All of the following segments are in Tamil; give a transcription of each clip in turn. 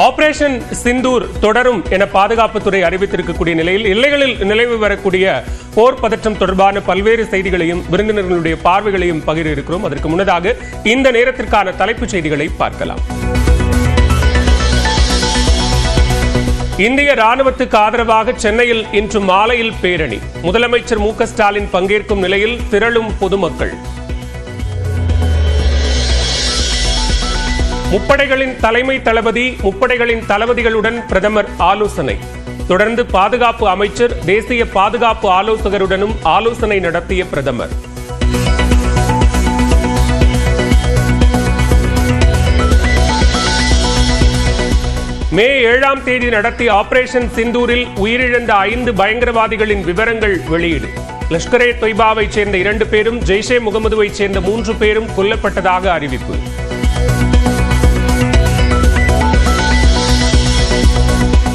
ஆபரேஷன் சிந்தூர் தொடரும் என பாதுகாப்புத்துறை அறிவித்திருக்கக்கூடிய நிலையில் எல்லைகளில் நிலவி வரக்கூடிய போர் பதற்றம் தொடர்பான பல்வேறு செய்திகளையும் விருந்தினர்களுடைய பார்வைகளையும் பகிர இருக்கிறோம். அதற்கு முன்னதாக இந்த நேரத்திற்கான தலைப்புச் செய்திகளை பார்க்கலாம். இந்திய ராணுவத்துக்கு ஆதரவாக சென்னையில் இன்று மாலையில் பேரணி. முதலமைச்சர் மு க ஸ்டாலின் பங்கேற்கும் நிலையில் திரளும் பொதுமக்கள். முப்படைகளின் தலைமை தளபதி முப்படைகளின் தளபதிகளுடன் பிரதமர் ஆலோசனை. தொடர்ந்து பாதுகாப்பு அமைச்சர் தேசிய பாதுகாப்பு ஆலோசகருடனும் ஆலோசனை நடத்திய பிரதமர். மே 7ஆம் தேதி நடத்திய ஆபரேஷன் சிந்தூரில் உயிரிழந்த 5 பயங்கரவாதிகளின் விவரங்கள் வெளியீடு. லஷ்கர் ஏ தொய்பாவை சேர்ந்த 2 பேரும் ஜெய்ஷே முகமதுவை சேர்ந்த 3 பேரும் கொல்லப்பட்டதாக அறிவிப்பு.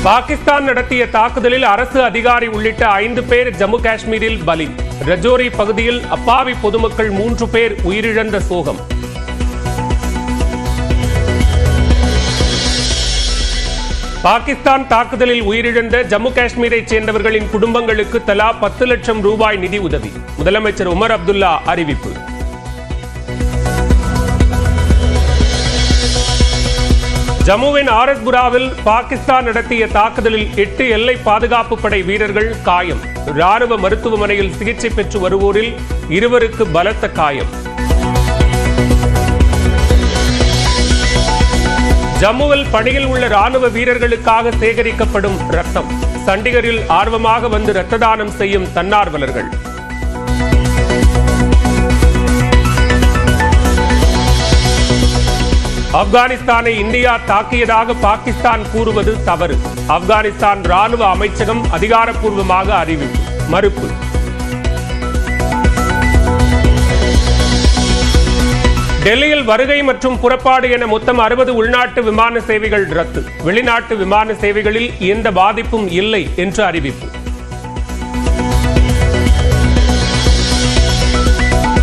பாகிஸ்தான் நடத்திய தாக்குதலில் அரசு அதிகாரி உள்ளிட்ட 5 பேர் ஜம்மு காஷ்மீரில் பலி. ரஜோரி பகுதியில் அப்பாவி பொதுமக்கள் 3 பேர் உயிரிழந்த சோகம். பாகிஸ்தான் தாக்குதலில் உயிரிழந்த ஜம்மு காஷ்மீரை சேர்ந்தவர்களின் குடும்பங்களுக்கு தலா 10 லட்சம் ரூபாய் நிதி உதவி. முதலமைச்சர் உமர் அப்துல்லா அறிவிப்பு. ஜம்முவின் ஆரஸ்புராவில் பாகிஸ்தான் நடத்திய தாக்குதலில் 8 எல்லை பாதுகாப்பு படை வீரர்கள் காயம். ராணுவ மருத்துவமனையில் சிகிச்சை பெற்று வருவோரில் 2 பலத்த காயம். ஜம்முவில் பணியில் உள்ள ராணுவ வீரர்களுக்காக சேகரிக்கப்படும் ரத்தம். சண்டிகரில் ஆர்வமாக வந்து இரத்த தானம் செய்யும் தன்னார்வலர்கள். ஆப்கானிஸ்தானை இந்தியா தாக்கியதாக பாகிஸ்தான் கூறுவது தவறு. ஆப்கானிஸ்தான் ராணுவ அமைச்சகம் அதிகாரப்பூர்வமாக அறிவிப்பு மறுப்பு. டெல்லியில் வருகை மற்றும் புறப்பாடு என மொத்தம் 60 உள்நாட்டு விமான சேவைகள் ரத்து. வெளிநாட்டு விமான சேவைகளில் எந்த பாதிப்பும் இல்லை என்று அறிவிப்பு.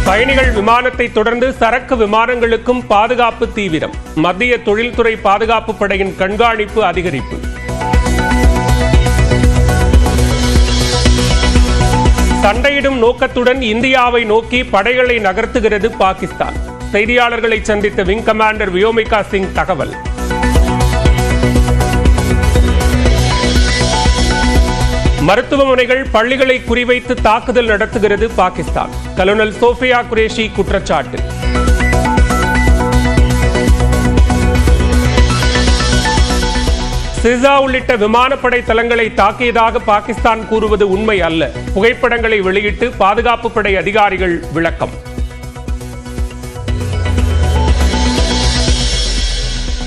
பயணிகள் விமானத்தை தொடர்ந்து சரக்கு விமானங்களுக்கும் பாதுகாப்பு தீவிரம். மத்திய தொழில்துறை பாதுகாப்பு படையின் கண்காணிப்பு அதிகரிப்பு. சண்டையிடும் நோக்கத்துடன் இந்தியாவை நோக்கி படைகளை நகர்த்துகிறது பாகிஸ்தான். செய்தியாளர்களை சந்தித்த விங் கமாண்டர் வியோமிகா சிங் தகவல். மருத்துவமனைகள் பள்ளிகளை குறிவைத்து தாக்குதல் நடத்துகிறது பாகிஸ்தான். கலோனல் சோஃபியா குரேஷி குற்றச்சாட்டு. சிசா உள்ளிட்ட விமானப்படை தளங்களை தாக்கியதாக பாகிஸ்தான் கூறுவது உண்மை அல்ல. புகைப்படங்களை வெளியிட்டு பாதுகாப்பு படை அதிகாரிகள் விளக்கம்.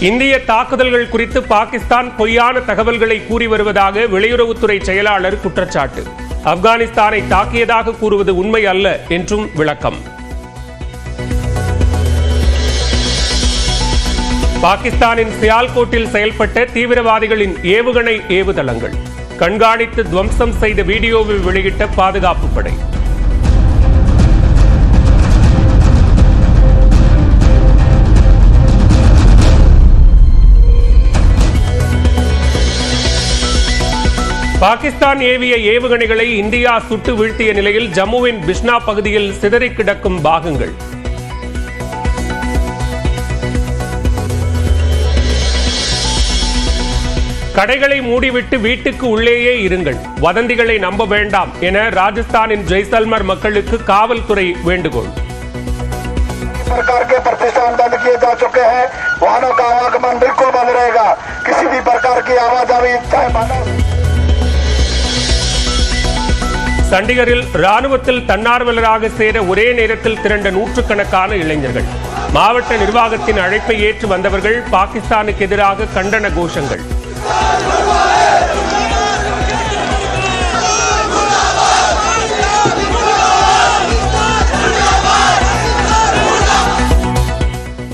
இந்திய தாக்குதல்கள் குறித்து பாகிஸ்தான் பொய்யான தகவல்களை கூறி வருவதாக வெளியுறவுத்துறை செயலாளர் குற்றச்சாட்டு. ஆப்கானிஸ்தானை தாக்கியதாக கூறுவது உண்மை அல்ல என்றும் விளக்கம். பாகிஸ்தானின் சியால்கோட்டில் செயல்பட்ட தீவிரவாதிகளின் ஏவுகணை ஏவுதளங்கள் கண்காணித்து துவம்சம் செய்த வீடியோவை வெளியிட்ட பாதுகாப்பு படை. பாகிஸ்தான் ஏவிய ஏவுகணைகளை இந்தியா சுட்டு வீழ்த்திய நிலையில் ஜம்முவின் பிஷ்னா பகுதியில் சிதறி கிடக்கும் பாகங்கள். கடைகளை மூடிவிட்டு வீட்டுக்கு உள்ளேயே இருங்கள். வதந்திகளை நம்ப வேண்டாம் என ராஜஸ்தானின் ஜெய்சல்மர் மக்களுக்கு காவல்துறை வேண்டுகோள். सरकार के प्रतिष्ठान बंद किए जा चुके हैं. वाहनों का आवागमन बिल्कुल बंद रहेगा. किसी भी प्रकार की आवाजाही चाहे मानव. சண்டிகரில் ராணுவத்தில் தன்னார்வலராக சேர ஒரே நேரத்தில் திரண்ட 100கணக்கான இளைஞர்கள். மாவட்ட நிர்வாகத்தின் அழைப்பை ஏற்று வந்தவர்கள். பாகிஸ்தானுக்கு எதிராக கண்டன கோஷங்கள்.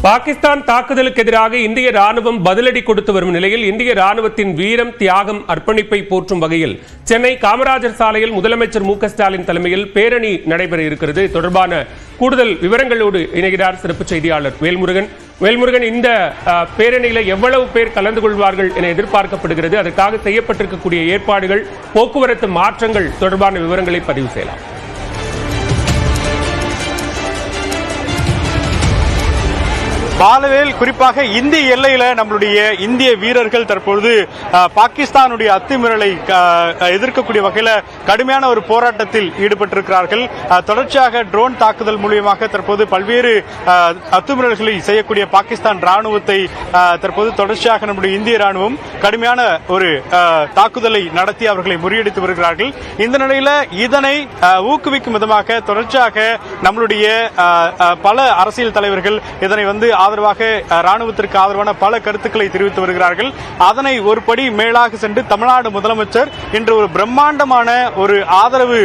பாகிஸ்தான் தாக்குதலுக்கு எதிராக இந்திய ராணுவம் பதிலடி கொடுத்து வரும் நிலையில் இந்திய ராணுவத்தின் வீரம், தியாகம், அர்ப்பணிப்பை போற்றும் வகையில் சென்னை காமராஜர் சாலையில் முதலமைச்சர் மு க ஸ்டாலின் தலைமையில் பேரணி நடைபெற இருக்கிறது. தொடர்பான கூடுதல் விவரங்களோடு இணைகிறார் சிறப்பு செய்தியாளர் வேல்முருகன். வேல்முருகன், இந்த பேரணியில எவ்வளவு பேர் கலந்து கொள்வார்கள் என எதிர்பார்க்கப்படுகிறது? அதற்காக செய்யப்பட்டிருக்கக்கூடிய ஏற்பாடுகள், போக்குவரத்து மாற்றங்கள் தொடர்பான விவரங்களை பதிவு செய்யலாம். பாலவேல், குறிப்பாக இந்திய எல்லையில நம்மளுடைய இந்திய வீரர்கள் தற்பொழுது பாகிஸ்தானுடைய அத்துமீறலை எதிர்க்கக்கூடிய வகையில கடுமையான ஒரு போராட்டத்தில் ஈடுபட்டிருக்கிறார்கள். தொடர்ச்சியாக ட்ரோன் தாக்குதல் மூலியமாக தற்போது பல்வேறு அத்துமீறல்களை செய்யக்கூடிய பாகிஸ்தான் ராணுவத்தை தற்போது தொடர்ச்சியாக நம்முடைய இந்திய ராணுவம் கடுமையான ஒரு தாக்குதலை நடத்தி அவர்களை முறியடித்து வருகிறார்கள். இந்த நிலையில இதனை ஊக்குவிக்கும் விதமாக தொடர்ச்சியாக நம்மளுடைய பல அரசியல் தலைவர்கள் இதனை ஆதரவாக ராணுவத்திற்கு ஆதரவான பல கருத்துக்களை தெரிவித்து வருகிறார்கள். அதனை ஒரு படி மேலாக சென்று தமிழ்நாடு முதலமைச்சர் இன்று ஒரு பிரம்மாண்டமான ஒரு ஆதரவு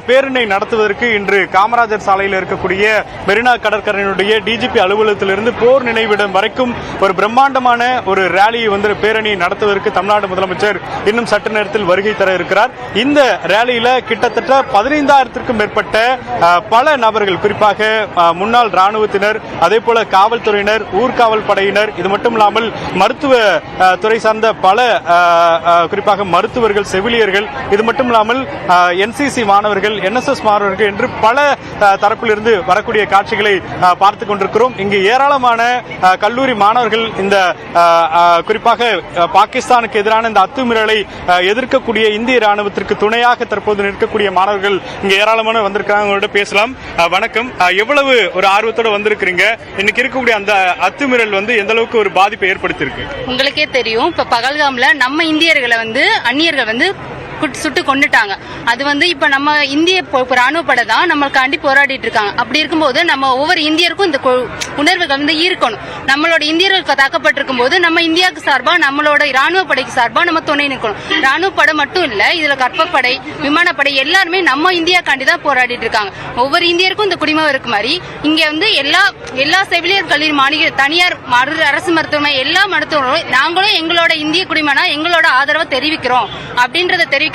பேரணி நடத்துவதற்கு இன்று காமராஜர் சாலையில் இருக்கக்கூடிய மெரினா கடற்கரையினுடைய டிஜிபி அலுவலகத்திலிருந்து போர் நினைவிடம் வரைக்கும் ஒரு பிரம்மாண்டமான ஒரு ரேலியை பேரணி நடத்துவதற்கு தமிழ்நாடு முதலமைச்சர் இன்னும் சற்று நேரத்தில் வருகை தர இருக்கிறார். இந்த ரேலியில கிட்டத்தட்ட 15,000க்கும் மேற்பட்ட பல நபர்கள், குறிப்பாக முன்னாள் ராணுவத்தினர், அதே போல காவல்துறையினர், ஊர்காவல் படையினர், இது மட்டுமில்லாமல் மருத்துவ துறை சார்ந்த பல குறிப்பாக மருத்துவர்கள், செவிலியர்கள், இது மட்டுமில்லாமல் என்சிசி மாணவர்கள், என்எஸ்எஸ் மாணவர்கள் என்று பல தரப்பிலிருந்து வரக்கூடிய காட்சிகளை பார்த்துக் கொண்டிருக்கிறோம். இங்கு ஏராளமான கல்லூரி மாணவர்கள் இந்த குறிப்பாக பாகிஸ்தானுக்கு எதிரான இந்த அத்துமீறலை எதிர்க்கக்கூடிய இந்திய ராணுவத்திற்கு துணையாக தற்போது நிற்கக்கூடிய மாணவர்கள் இங்கு ஏராளமான வந்திருக்காங்க. பேசலாம். வணக்கம். எவ்வளவு ஒரு ஆர்வத்தோட வந்திருக்கிறீங்க? இன்னைக்கு இருக்கக்கூடிய அந்த அத்துமீறல் எந்த அளவுக்கு ஒரு பாதிப்பை ஏற்படுத்தியிருக்கு? உங்களுக்கே தெரியும், இப்ப பகல்காம்ல நம்ம இந்தியர்களை அந்நியர்கள் சுட்டு கொண்டுட்டாங்க. அது இப்ப நம்ம இந்திய ராணுவ படை தான் நம்மளுக்காண்டி போராடிட்டு இருக்காங்க. அப்படி இருக்கும்போது நம்ம ஒவ்வொரு இந்தியருக்கும் இந்த உணர்வுகள் ஈர்க்கணும். நம்மளோட இந்தியர்கள் தாக்கப்பட்டிருக்கும் போது நம்ம இந்தியாவுக்கு சார்பா, நம்மளோட ராணுவ படைக்கு சார்பா நம்ம துணை நிற்கணும். ராணுவ படை மட்டும் இல்ல, இதுல கற்பப்படை, விமானப்படை எல்லாருமே நம்ம இந்தியாக்காண்டி தான் போராடிட்டு இருக்காங்க. ஒவ்வொரு இந்தியருக்கும் இந்த குடிமை இருக்கு மாதிரி இங்க எல்லா செவிலியர் கல்லூரி, மாநில தனியார் அரசு மருத்துவமனை, எல்லா மருத்துவர்களும் நாங்களும் எங்களோட இந்திய குடிமனா எங்களோட ஆதரவை தெரிவிக்கிறோம் அப்படின்றத தெரிவிக்கதான்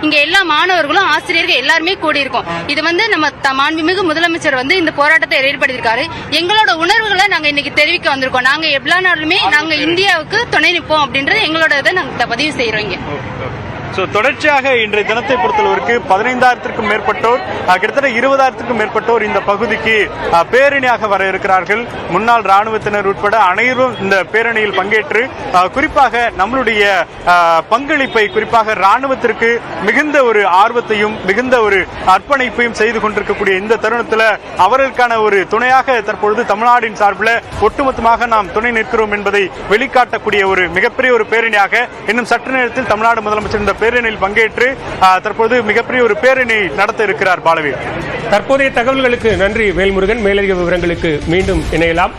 இங்க எல்லா மாணவர்களும், ஆசிரியர்கள் எல்லாருமே கூடியிருக்கோம். இது நம்ம மாண்புமிகு முதலமைச்சர் இந்த போராட்டத்தை ஏற்படுத்தியிருக்காரு. எங்களோட உணர்வுகளை நாங்க இன்னைக்கு தெரிவிக்க வந்திருக்கோம். நாங்க எல்லா நாளுமே நாங்க இந்தியாவுக்கு துணை நிற்போம் அப்படின்றத எங்களோட இதை நாங்க பதிவு செய்யறோம். தொடர்ச்சியாக இன்றைய தினத்தை பொறுத்தளவிற்கு 15,000க்கும் மேற்பட்டோர், கிட்டத்தட்ட 20,000க்கும் மேற்பட்டோர் இந்த பகுதிக்கு பேரணியாக வர இருக்கிறார்கள். முன்னாள் ராணுவத்தினர் உட்பட அனைவரும் இந்த பேரணியில் பங்கேற்று குறிப்பாக நம்மளுடைய பங்களிப்பை, குறிப்பாக ராணுவத்திற்கு மிகுந்த ஒரு ஆர்வத்தையும் மிகுந்த ஒரு அர்ப்பணிப்பையும் செய்து கொண்டிருக்கக்கூடிய இந்த தருணத்தில் அவர்களுக்கான ஒரு துணையாக தற்பொழுது தமிழ்நாட்டின் சார்பில் ஒட்டுமொத்தமாக நாம் துணை நிற்கிறோம் என்பதை வெளிக்காட்டக்கூடிய ஒரு மிகப்பெரிய ஒரு பேரணியாக இன்னும் சற்று நேரத்தில் தமிழ்நாடு முதலமைச்சர் இந்த பேரணியில் பங்கேற்று தற்போது மிகப்பெரிய ஒரு பேரணி நடத்த இருக்கிறார். பாலவேல், தற்போதைய தகவல்களுக்கு நன்றி வேல்முருகன். மேலதிக விவரங்களுக்கு மீண்டும் இணையலாம்.